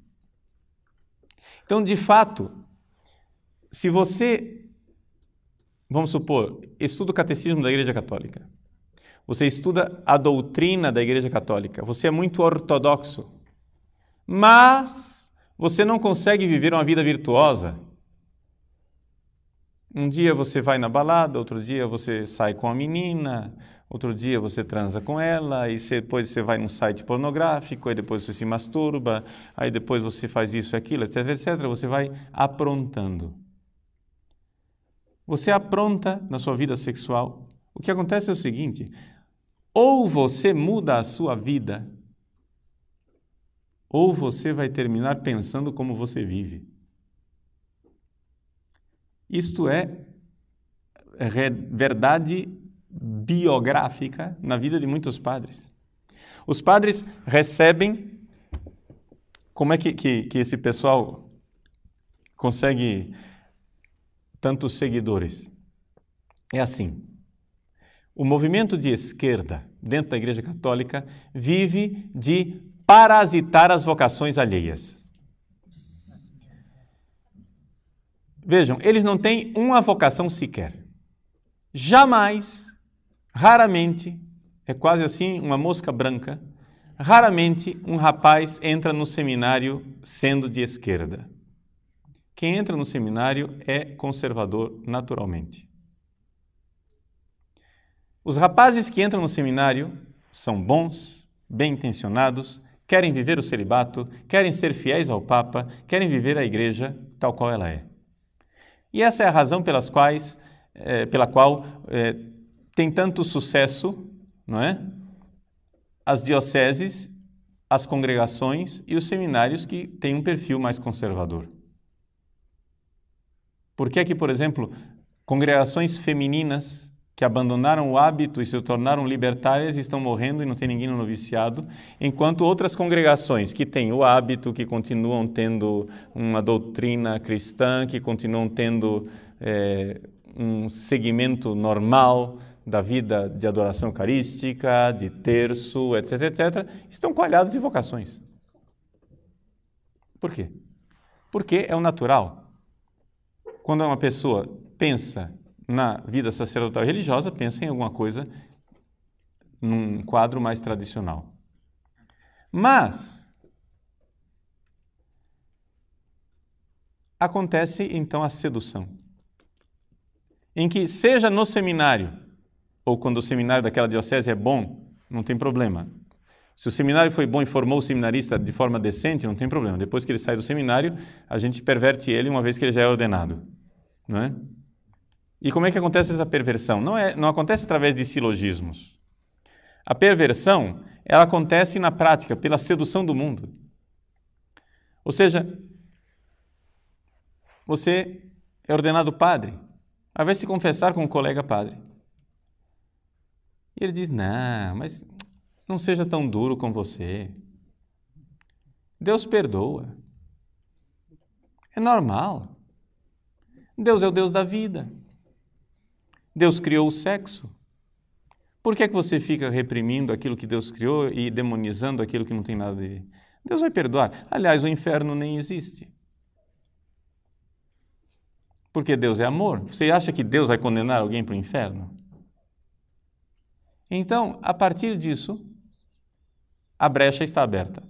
Então, de fato, se você, vamos supor, estuda o catecismo da Igreja Católica, você estuda a doutrina da Igreja Católica, você é muito ortodoxo, mas você não consegue viver uma vida virtuosa. Um dia você vai na balada, outro dia você sai com a menina, outro dia você transa com ela, e depois você vai num site pornográfico, aí depois você se masturba, aí depois você faz isso e aquilo, etc, etc. Você vai aprontando. Você apronta na sua vida sexual. O que acontece é o seguinte, ou você muda a sua vida, ou você vai terminar pensando como você vive. Isto é verdade biográfica na vida de muitos padres. Os padres recebem... Como é que esse pessoal consegue tantos seguidores? É assim. O movimento de esquerda dentro da Igreja Católica vive de parasitar as vocações alheias. Vejam, eles não têm uma vocação sequer. Jamais, raramente, é quase assim uma mosca branca, raramente um rapaz entra no seminário sendo de esquerda. Quem entra no seminário é conservador naturalmente. Os rapazes que entram no seminário são bons, bem-intencionados, querem viver o celibato, querem ser fiéis ao Papa, querem viver a Igreja tal qual ela é. E essa é a razão pela qual tem tanto sucesso, não é? As dioceses, as congregações e os seminários que têm um perfil mais conservador. Por que é que, por exemplo, congregações femininas que abandonaram o hábito e se tornaram libertárias estão morrendo e não tem ninguém no noviciado, enquanto outras congregações que têm o hábito, que continuam tendo uma doutrina cristã, que continuam tendo um segmento normal da vida de adoração eucarística, de terço, etc., etc., estão coalhados de vocações. Por quê? Porque é o natural. Quando uma pessoa pensa na vida sacerdotal e religiosa, pensa em alguma coisa num quadro mais tradicional. Mas acontece então a sedução, em que seja no seminário, ou quando o seminário daquela diocese é bom, não tem problema. Se o seminário foi bom e formou o seminarista de forma decente, não tem problema. Depois que ele sai do seminário, a gente perverte ele uma vez que ele já é ordenado, não é? E como é que acontece essa perversão? Não acontece através de silogismos. A perversão, ela acontece na prática, pela sedução do mundo. Ou seja, você é ordenado padre, aí vai se confessar com um colega padre. E ele diz, não, mas não seja tão duro com você. Deus perdoa. É normal. Deus é o Deus da vida. Deus criou o sexo. Por que é que você fica reprimindo aquilo que Deus criou e demonizando aquilo que não tem nada de... Deus vai perdoar. Aliás, o inferno nem existe. Porque Deus é amor. Você acha que Deus vai condenar alguém para o inferno? Então, a partir disso, a brecha está aberta.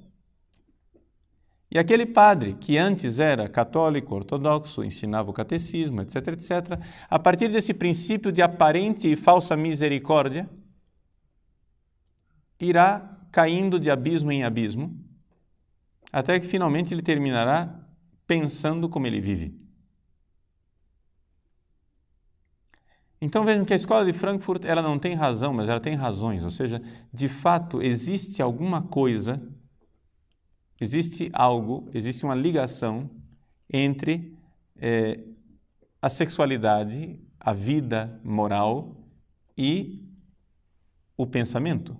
E aquele padre que antes era católico, ortodoxo, ensinava o catecismo, etc., etc., a partir desse princípio de aparente e falsa misericórdia, irá caindo de abismo em abismo, até que finalmente ele terminará pensando como ele vive. Então vejam que a escola de Frankfurt ela não tem razão, mas ela tem razões, ou seja, de fato existe alguma coisa existe uma ligação entre a sexualidade, a vida moral e o pensamento,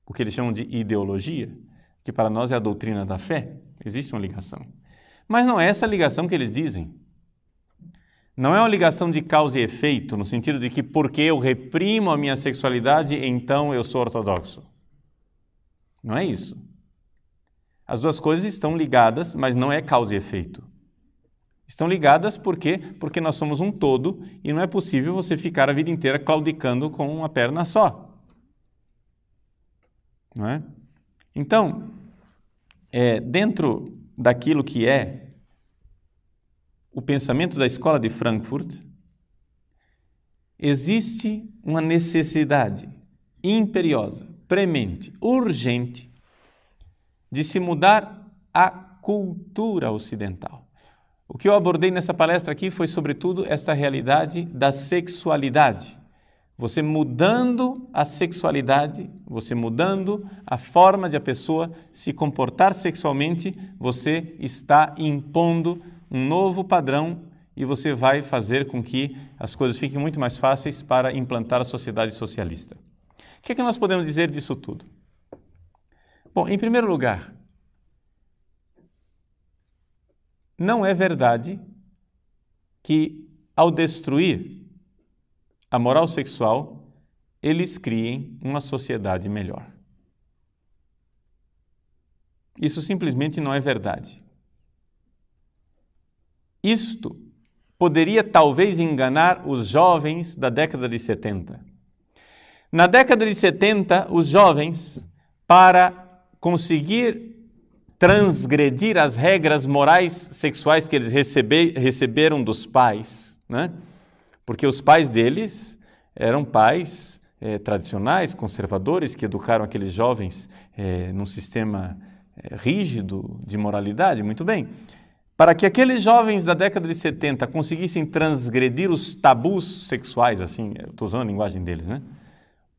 o que eles chamam de ideologia, que para nós é a doutrina da fé. Existe uma ligação. Mas não é essa ligação que eles dizem. Não é uma ligação de causa e efeito, no sentido de que porque eu reprimo a minha sexualidade, então eu sou ortodoxo. Não é isso. As duas coisas estão ligadas, mas não é causa e efeito. Estão ligadas porque nós somos um todo e não é possível você ficar a vida inteira claudicando com uma perna só. Não é? Então, dentro daquilo que é o pensamento da escola de Frankfurt, existe uma necessidade imperiosa, premente, urgente, de se mudar a cultura ocidental. O que eu abordei nessa palestra aqui foi, sobretudo, esta realidade da sexualidade. Você mudando a sexualidade, você mudando a forma de a pessoa se comportar sexualmente, você está impondo um novo padrão e você vai fazer com que as coisas fiquem muito mais fáceis para implantar a sociedade socialista. O que é que nós podemos dizer disso tudo? Bom, em primeiro lugar, não é verdade que, ao destruir a moral sexual, eles criem uma sociedade melhor. Isso simplesmente não é verdade. Isto poderia talvez enganar os jovens da década de 70. Na década de 70, os jovens, para conseguir transgredir as regras morais sexuais que eles receberam dos pais, né? Porque os pais deles eram pais tradicionais, conservadores, que educaram aqueles jovens num sistema rígido de moralidade, muito bem. Para que aqueles jovens da década de 70 conseguissem transgredir os tabus sexuais, assim, eu estou usando a linguagem deles, né?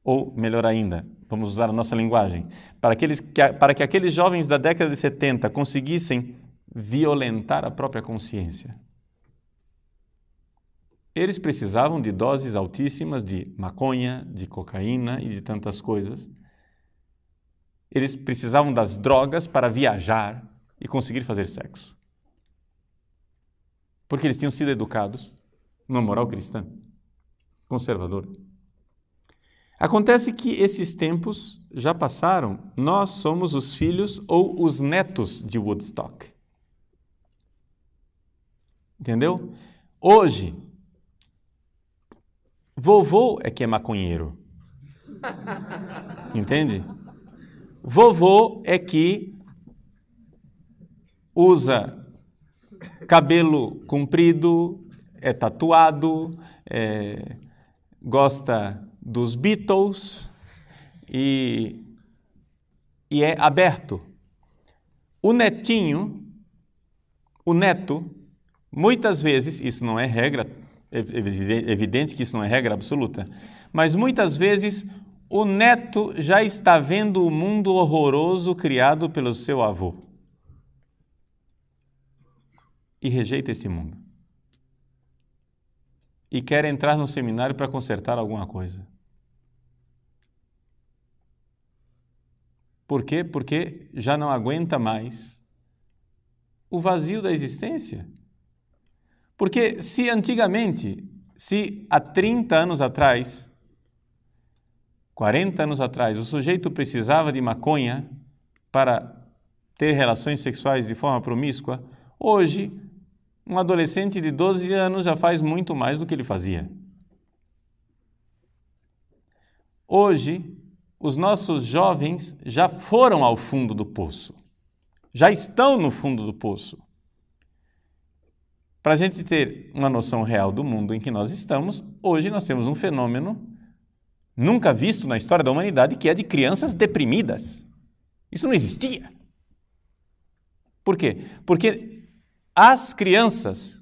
Ou, melhor ainda, vamos usar a nossa linguagem, para que aqueles jovens da década de 70 conseguissem violentar a própria consciência, eles precisavam de doses altíssimas de maconha, de cocaína e de tantas coisas. Eles precisavam das drogas para viajar e conseguir fazer sexo. Porque eles tinham sido educados numa moral cristã, conservadora. Acontece que esses tempos já passaram. Nós somos os filhos ou os netos de Woodstock. Entendeu? Hoje, vovô é que é maconheiro. Entende? Vovô é que usa cabelo comprido, é tatuado, gosta dos Beatles e é aberto. O neto, muitas vezes, isso não é regra, é evidente que isso não é regra absoluta, mas muitas vezes o neto já está vendo o mundo horroroso criado pelo seu avô e rejeita esse mundo. E quer entrar no seminário para consertar alguma coisa. Por quê? Porque já não aguenta mais o vazio da existência. Porque se antigamente, se há 30 anos atrás, 40 anos atrás, o sujeito precisava de maconha para ter relações sexuais de forma promíscua, hoje, um adolescente de 12 anos já faz muito mais do que ele fazia. Hoje, os nossos jovens já foram ao fundo do poço. Já estão no fundo do poço. Para a gente ter uma noção real do mundo em que nós estamos, hoje nós temos um fenômeno nunca visto na história da humanidade, que é de crianças deprimidas. Isso não existia. Por quê? Porque as crianças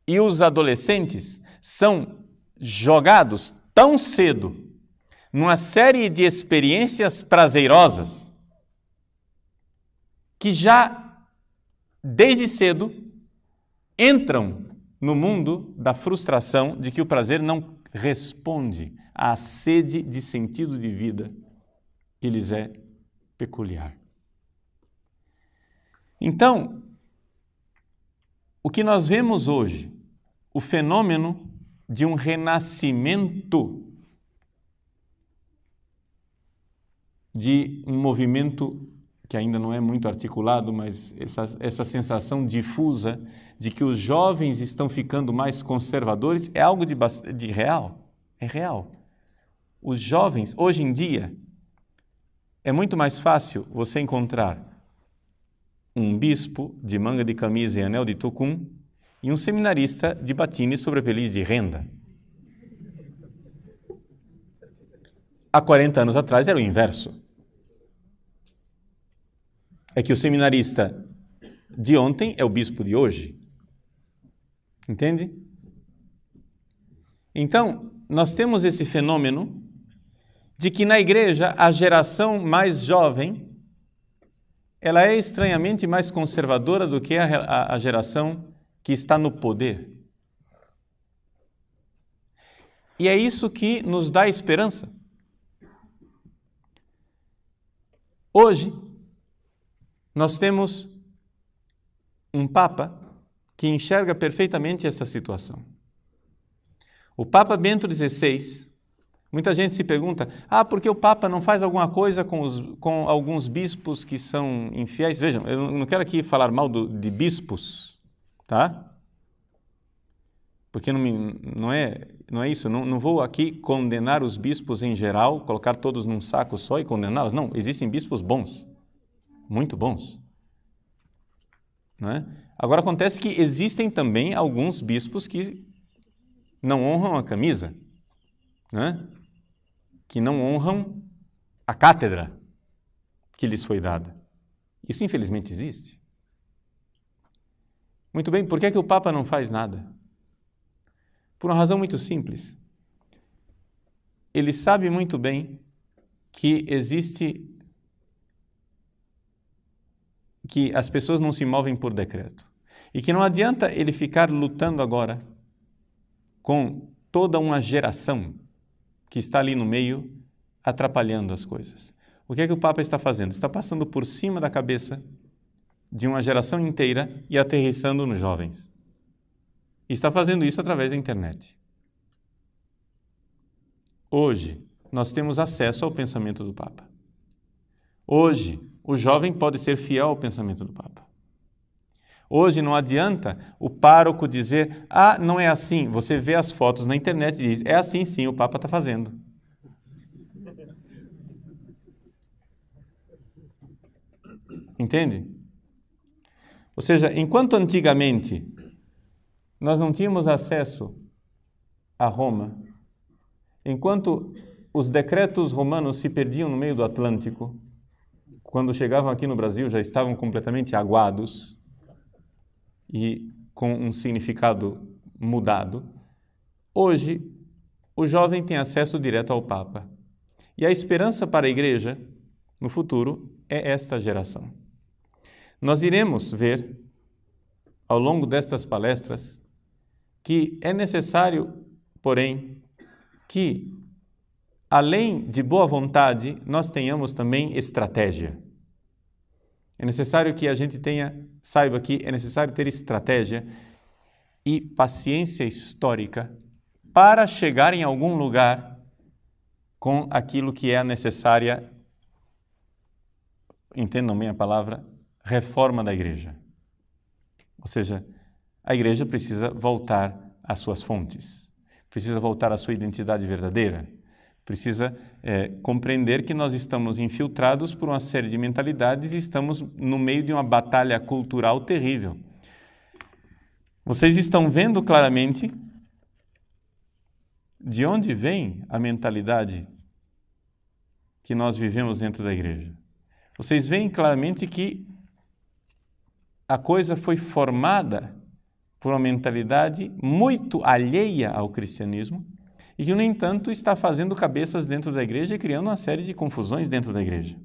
e os adolescentes são jogados tão cedo numa série de experiências prazerosas que já, desde cedo, entram no mundo da frustração de que o prazer não responde à sede de sentido de vida que lhes é peculiar. Então, o que nós vemos hoje, o fenômeno de um renascimento de um movimento que ainda não é muito articulado, mas essa sensação difusa de que os jovens estão ficando mais conservadores é algo de real. É real. Os jovens, hoje em dia, é muito mais fácil você encontrar um bispo de manga de camisa e anel de tucum e um seminarista de batine sobre apeliz de renda. Há 40 anos atrás era o inverso. É que o seminarista de ontem é o bispo de hoje. Entende? Então, nós temos esse fenômeno de que na igreja a geração mais jovem ela é estranhamente mais conservadora do que a geração que está no poder. E é isso que nos dá esperança. Hoje, nós temos um Papa que enxerga perfeitamente essa situação. O Papa Bento XVI, muita gente se pergunta, por que o Papa não faz alguma coisa com alguns bispos que são infiéis? Vejam, eu não quero aqui falar mal de bispos, tá? Porque não é isso, não vou aqui condenar os bispos em geral, colocar todos num saco só e condená-los. Não, existem bispos bons, muito bons. Não é? Agora acontece que existem também alguns bispos que não honram a camisa, né? Que não honram a cátedra que lhes foi dada. Isso infelizmente existe. Muito bem, por que é que o Papa não faz nada? Por uma razão muito simples. Ele sabe muito bem que as pessoas não se movem por decreto. E que não adianta ele ficar lutando agora com toda uma geração que está ali no meio, atrapalhando as coisas. O que é que o Papa está fazendo? Está passando por cima da cabeça de uma geração inteira e aterrissando nos jovens. E está fazendo isso através da internet. Hoje, nós temos acesso ao pensamento do Papa. Hoje, o jovem pode ser fiel ao pensamento do Papa. Hoje não adianta o pároco dizer, não é assim. Você vê as fotos na internet e diz, é assim sim, o Papa está fazendo. Entende? Ou seja, enquanto antigamente nós não tínhamos acesso a Roma, enquanto os decretos romanos se perdiam no meio do Atlântico, quando chegavam aqui no Brasil já estavam completamente aguados e com um significado mudado. Hoje, o jovem tem acesso direto ao Papa. E a esperança para a igreja, no futuro, é esta geração. Nós iremos ver, ao longo destas palestras, que é necessário, porém, que, além de boa vontade, nós tenhamos também estratégia. É necessário que a gente saiba que é necessário ter estratégia e paciência histórica para chegar em algum lugar com aquilo que é a necessária, entendam bem a palavra, reforma da igreja. Ou seja, a igreja precisa voltar às suas fontes, precisa voltar à sua identidade verdadeira, precisa compreender que nós estamos infiltrados por uma série de mentalidades e estamos no meio de uma batalha cultural terrível. Vocês estão vendo claramente de onde vem a mentalidade que nós vivemos dentro da igreja. Vocês veem claramente que a coisa foi formada por uma mentalidade muito alheia ao cristianismo e que, no entanto, está fazendo cabeças dentro da igreja e criando uma série de confusões dentro da igreja.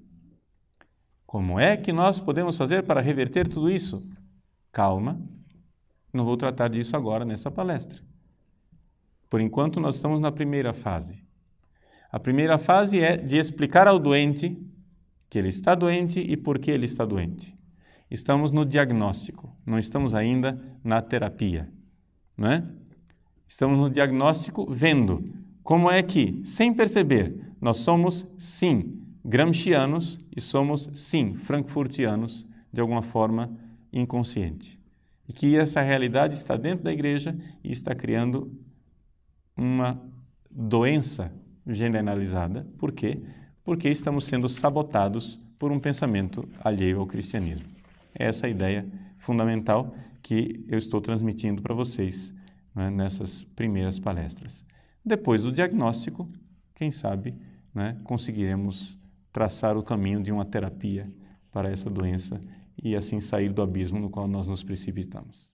Como é que nós podemos fazer para reverter tudo isso? Calma, não vou tratar disso agora nessa palestra. Por enquanto, nós estamos na primeira fase. A primeira fase é de explicar ao doente que ele está doente e por que ele está doente. Estamos no diagnóstico, não estamos ainda na terapia, não é? Estamos no diagnóstico vendo como é que, sem perceber, nós somos, sim, gramscianos e somos, sim, frankfurtianos, de alguma forma inconsciente. E que essa realidade está dentro da igreja e está criando uma doença generalizada. Por quê? Porque estamos sendo sabotados por um pensamento alheio ao cristianismo. É essa a ideia fundamental que eu estou transmitindo para vocês, né, nessas primeiras palestras. Depois do diagnóstico, quem sabe, né, conseguiremos traçar o caminho de uma terapia para essa doença e assim sair do abismo no qual nós nos precipitamos.